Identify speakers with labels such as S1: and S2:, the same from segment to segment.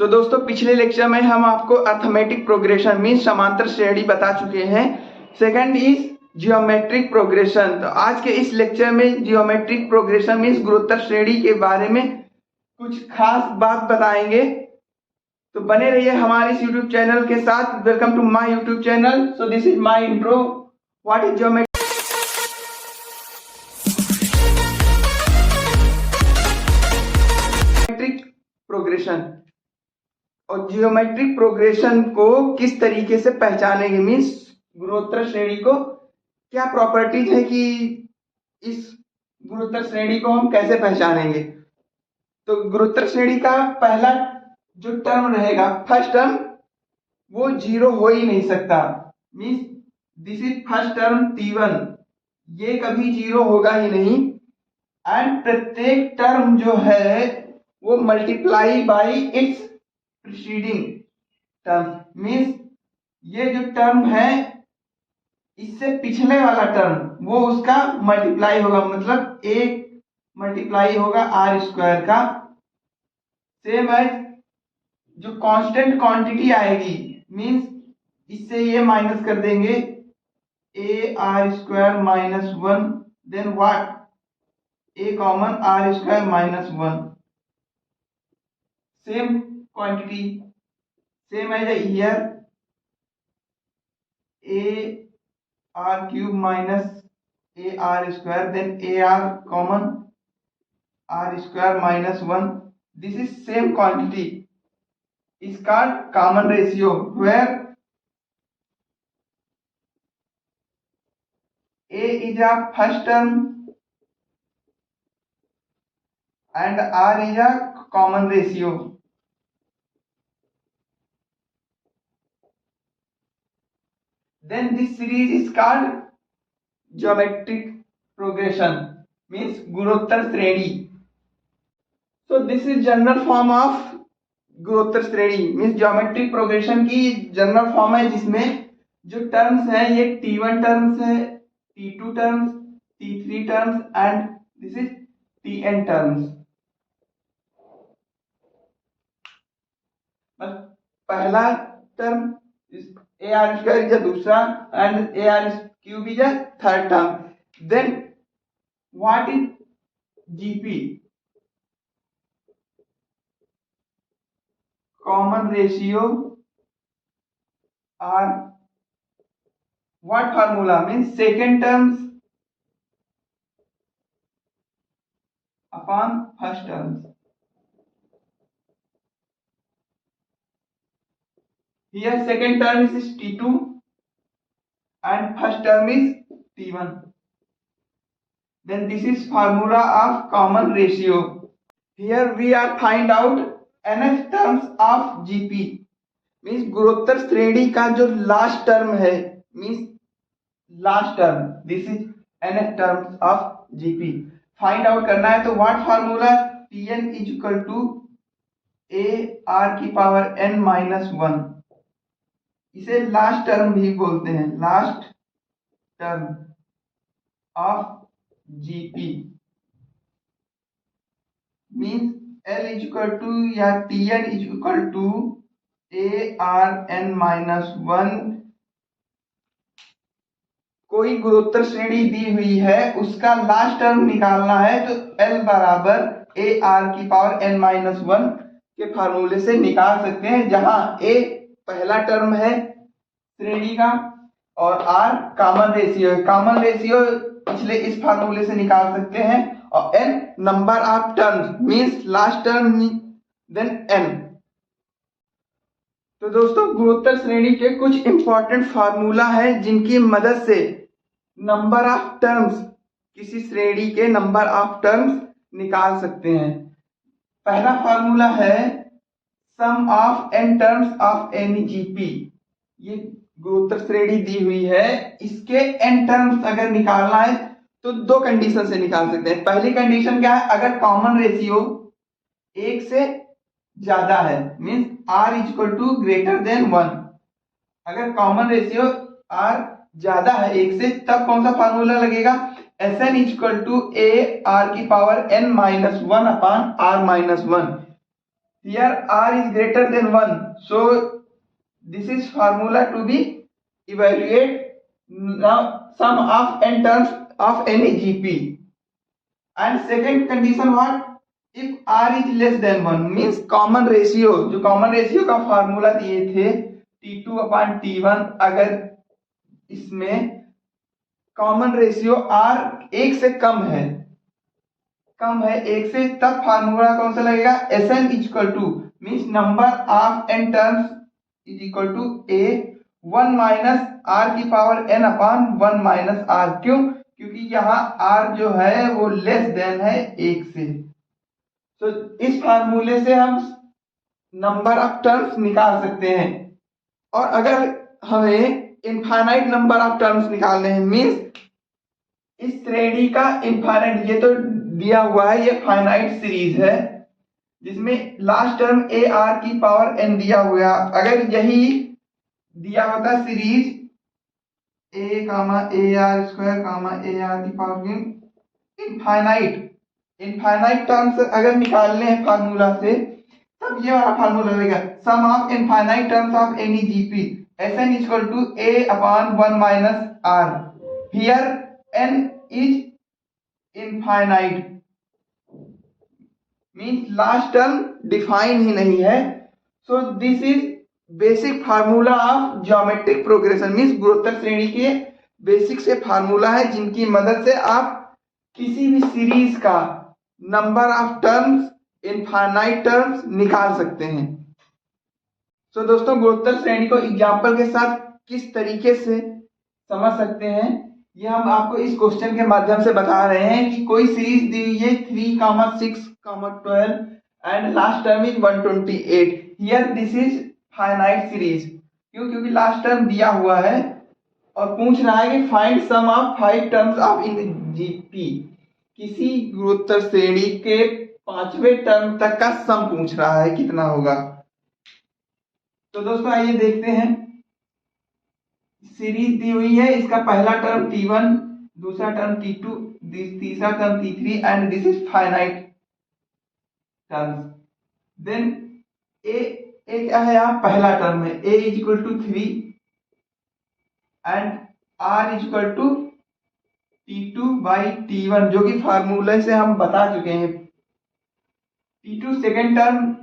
S1: दोस्तों पिछले लेक्चर में हम आपको अर्थमेटिक प्रोग्रेशन मीन्स समांतर श्रेणी बता चुके हैं। Second is geometric progression. तो आज के इस लेक्चर में जियोमेट्रिक प्रोग्रेशन मीन्स गुणोत्तर श्रेणी के बारे में कुछ खास बात बताएंगे। तो बने रहिए हमारे इस यूट्यूब चैनल के साथ। Welcome to my YouTube channel. So this is my intro. What is geometric progression और जियोमेट्रिक प्रोग्रेशन को किस तरीके से पहचानेंगे मीन्स गुणोत्तर श्रेणी को क्या प्रॉपर्टीज है कि इस गुणोत्तर श्रेणी को हम कैसे पहचानेंगे। तो गुणोत्तर श्रेणी का पहला जो टर्म रहेगा फर्स्ट टर्म वो जीरो हो ही नहीं सकता। Means this is first term T1, ये कभी जीरो होगा ही नहीं। एंड प्रत्येक टर्म जो है वो multiply by its preceding term. Means ये जो टर्म है इससे पिछले वाला टर्म वो उसका मल्टीप्लाई होगा, मतलब एक मल्टीप्लाई होगा आर स्क्वायर का। सेम एज जो कांस्टेंट क्वांटिटी आएगी मीन्स इससे ये माइनस कर देंगे a r square minus one, then what a common r square minus one. Same quantity same as here a r cube minus a r square, then a r common r square minus 1. This is same quantity is called common ratio where a is a first term and r is a common ratio. Then this series is called geometric progression means गुणोत्तर श्रेणी. So this is general form of गुणोत्तर श्रेणी means geometric progression की general form है जिसमें जो terms हैं ये T1 टर्म्स है, T2 terms, T3 terms and this is Tn terms. पहला term a r square is दूसरा and a r cube is third term. Then what is GP? Common ratio are what formula means second terms upon first terms. Here second term is T2 and first term is T1. Then this is formula of common ratio. Here we are find out nth terms of GP means गुणोत्तर श्रेणी का जो last term है means last term, this is nth terms of GP find out करना है। तो what formula Tn is equal to a r की power n minus one. इसे लास्ट टर्म भी बोलते हैं, last term of GP means L is equal to या Tn is equal to a r n minus one. कोई गुणोत्तर श्रेणी दी हुई है उसका लास्ट टर्म निकालना है तो L बराबर ए आर की पावर n माइनस वन के फार्मूले से निकाल सकते हैं, जहां a पहला टर्म है श्रेणी का और r कॉमन रेशियो है। कॉमन रेशियो पिछले इस फार्मूले से निकाल सकते हैं और n number of terms means last term then n। तो दोस्तों गुणोत्तर श्रेणी के कुछ इंपॉर्टेंट फार्मूला है जिनकी मदद से नंबर ऑफ टर्म्स किसी श्रेणी के नंबर ऑफ टर्म्स निकाल सकते हैं। पहला फार्मूला है sum of n terms of any GP. ये गुणोत्तर श्रेणी दी हुई है, इसके n टर्म्स अगर निकालना है तो दो कंडीशन से निकाल सकते हैं। पहली कंडीशन क्या है? अगर कॉमन रेशियो एक से ज्यादा है means r is equal to greater than one. अगर कॉमन रेशियो r ज्यादा है एक से तब कौन सा फार्मूला लगेगा? Sn is equal to a r की power n minus one upon r minus one. here r is greater than 1, so this is formula to be evaluate now sum of n terms of any GP. And second condition what, if r is less than 1 means common ratio, जो common ratio का formula दिए थे T2/T1, अगर इसमें common ratio r एक से कम है एक से, तब फार्मूला कौन सा लगेगा, Sn equal to means number of n terms is equal to a 1 minus r की power n upon 1 minus r। क्यों, क्योंकि यहाँ r जो है वो लेस देन है एक से। तो इस फार्मूले से हम नंबर ऑफ टर्म्स निकाल सकते हैं। और अगर हमें इनफाइनाइट नंबर ऑफ टर्म्स निकालने हैं मीन्स इस श्रेणी का इनफाइनाइट, ये तो दिया हुआ है, ये फाइनाइट सीरीज है जिसमें लास्ट टर्म ए आर की पावर n दिया हुआ है। अगर यही दिया होता series a comma a r square comma a r की पावर इनफाइनाइट टर्म्स अगर निकालने हैं फार्मूला से, तब ये वाला फार्मूला लगेगा sum of infinite terms of any GP Sn equal to a upon 1 minus r। Here n is infinite means last term define ही नहीं है। So this is basic formula of geometric progression means गुणोत्तर श्रेणी के basic से formula है जिनकी मदद से आप किसी भी सीरीज का number of terms, infinite terms निकाल सकते हैं। सो दोस्तों, गुणोत्तर श्रेणी को एग्जाम्पल के साथ किस तरीके से समझ सकते हैं ये हम आपको इस क्वेश्चन के माध्यम से बता रहे हैं कि कोई सीरीज दी हुई है 3, 6, 12 and last term is 128। Here this is finite series. क्यों, क्योंकि लास्ट टर्म दिया हुआ है और पूछ रहा है कि find sum of 5 terms of in GP. किसी गुणोत्तर श्रेणी के 5वें टर्म तक का सम पूछ रहा है, कितना होगा। तो दोस्तों आइए देखते हैं। सीरीज दी हुई है, इसका पहला टर्म T1, दूसरा टर्म T2, तीसरा term T3 and this is finite terms. Then a क्या है, यहाँ पहला टर्म है a is equal to 3 and r is equal to T2/T1 जो कि फार्मूले से हम बता चुके हैं। T2 सेकेंड टर्म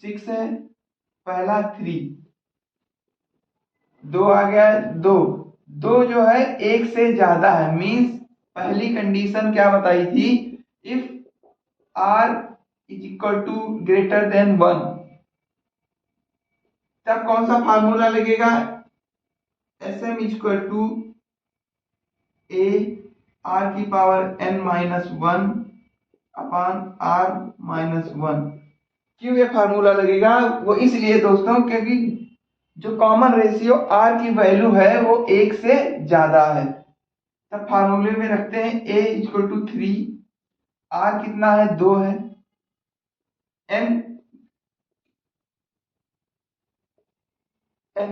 S1: 6 है, पहला 3, 2 आ गया, 2 जो है एक से ज्यादा है मीन्स पहली कंडीशन क्या बताई थी, if r is equal to greater than 1, तब कौन सा फार्मूला लगेगा, Sm equal to a r की power n minus 1 upon r minus 1। क्यों ये फार्मूला लगेगा, वो इसलिए दोस्तों क्योंकि जो कॉमन रेशियो r की वैल्यू है वो 1 से ज्यादा है। तब फार्मूले में रखते हैं a इक्वल टू 3, r कितना है, 2 है, n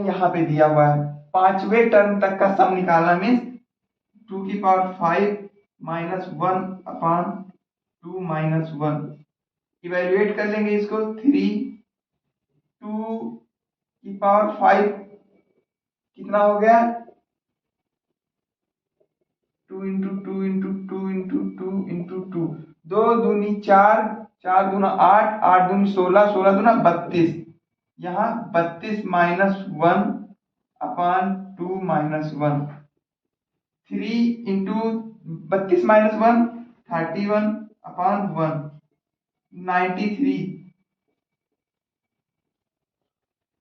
S1: यहाँ पे दिया हुआ है। 5वें टर्म तक का सम निकालना मीन्स 2 की power 5 minus 1 upon 2 minus 1। Evaluate कर लेंगे इसको, 3, 2 की पावर 5 कितना हो गया, 2 इंटू 2 इंटू 2 इंटू 2 इंटू 2, 2 दूनी 4, 4 दूना 8, 8 दूनी 16, 16 दूना 32। यहाँ 32 minus 1 upon 2 minus 1, 3 into 32 minus 1 31 upon 1 93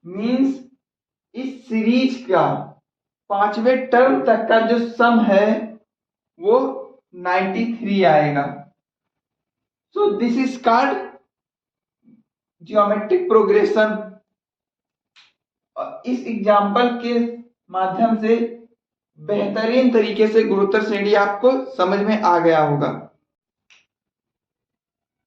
S1: means इस सीरीज का 5वें टर्म तक का जो सम है वो 93 आएगा। सो this is called geometric progression. इस एग्जाम्पल के माध्यम से बेहतरीन तरीके से गुणोत्तर श्रेणी आपको समझ में आ गया होगा।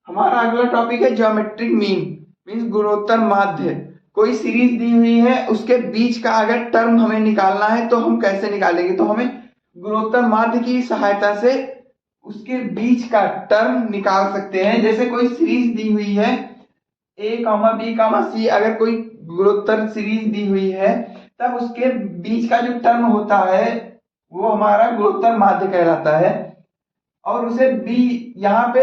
S1: हमारा अगला टॉपिक है ज्योमेट्रिक मीन मीन्स गुणोत्तर माध्य। कोई सीरीज दी हुई है, उसके बीच का अगर टर्म हमें निकालना है तो हम कैसे निकालेंगे, तो हमें गुणोत्तर माध्य की सहायता से उसके बीच का टर्म निकाल सकते हैं। जैसे कोई सीरीज दी हुई है ए कामा बी कामा सी अगर कोई गुणोत्तर सीरीज दी हुई है तब उसके बीच का जो टर्म होता है वो हमारा गुणोत्तर माध्य कहलाता है। और उसे बी यहाँ पे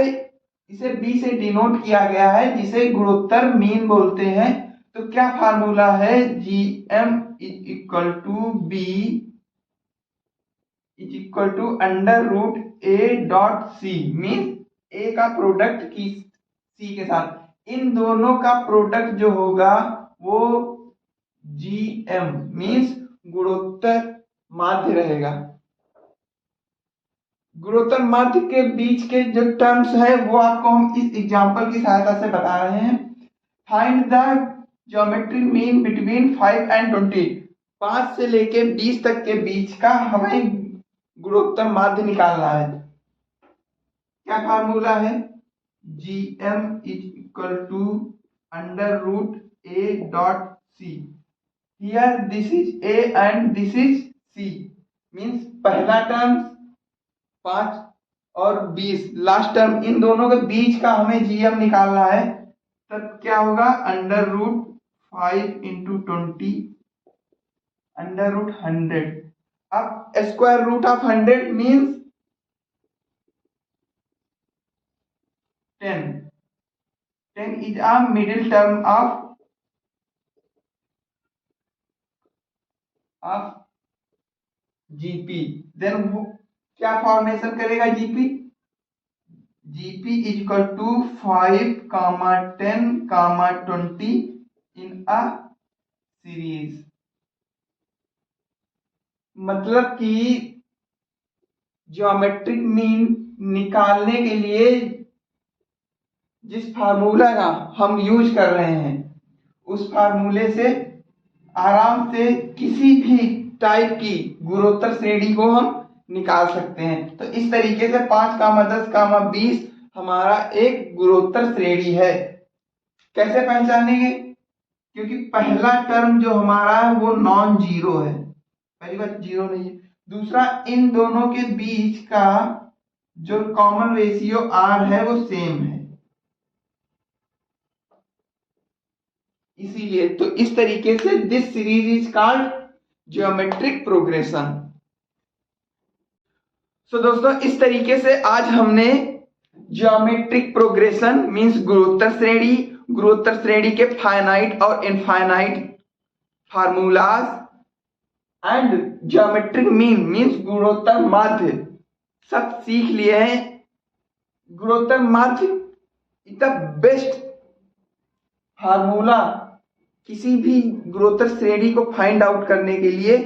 S1: इसे बी से डिनोट किया गया है जिसे गुणोत्तर मीन बोलते हैं। तो क्या फार्मूला है, G M is equal to b is equal to under root a dot c, mean a का प्रोडक्ट की सी के साथ, इन दोनों का प्रोडक्ट जो होगा वो जी एम मीन्स गुणोत्तर माध्य रहेगा। गुणोत्तर माध्य के बीच के जो टर्म्स है वो आपको हम इस एग्जांपल की सहायता से बता रहे हैं। Find the geometric mean between 5 and 20, 5 से लेके 20 तक के बीच का हमें गुणोत्तर माध्य निकालना है। क्या फार्मूला है, G M is equal to under root a dot c. Here this is a and this is c, means पहला टर्म 5 और 20 लास्ट टर्म, इन दोनों के बीच का हमें जीएम निकालना है। तब क्या होगा, under root 5 into 20 under root 100। अब square root of 100 means 10। 10 is a middle term of GP। Then क्या फॉर्मेशन करेगा GP, GP is equal to 5, 10, 20 in a series. मतलब कि ज्योमेट्रिक मीन निकालने के लिए जिस फार्मूला का हम यूज कर रहे हैं उस फार्मूले से आराम से किसी भी टाइप की गुणोत्तर श्रेणी को हम निकाल सकते हैं। तो इस तरीके से 5, 10, 20 हमारा एक गुणोत्तर श्रेणी है। कैसे पहचानेंगे, क्योंकि पहला टर्म जो हमारा है वो नॉन जीरो है, पहली बात जीरो नहीं है। दूसरा, इन दोनों के बीच का जो कॉमन रेशियो आर है वो सेम है, इसीलिए तो इस तरीके से this series is called geometric progression. So दोस्तों, इस तरीके से आज हमने ज्योमेट्रिक प्रोग्रेशन मींस गुणोत्तर श्रेणी के फाइनाइट और infinite formulas and geometric mean means गुणोत्तर माध्य सब सीख लिए हैं। गुणोत्तर माध्य इज द बेस्ट फार्मूला किसी भी गुणोत्तर श्रेणी को फाइंड आउट करने के लिए,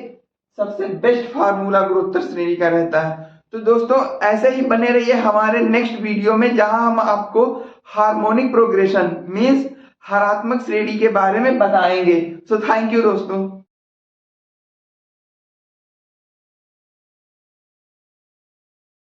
S1: सबसे बेस्ट फार्मूला गुणोत्तर श्रेणी का रहता है। तो दोस्तों, ऐसे ही बने रहिए हमारे नेक्स्ट वीडियो में जहां हम आपको हार्मोनिक प्रोग्रेशन मींस हरात्मक श्रेणी के बारे में बताएंगे। सो थैंक यू दोस्तों।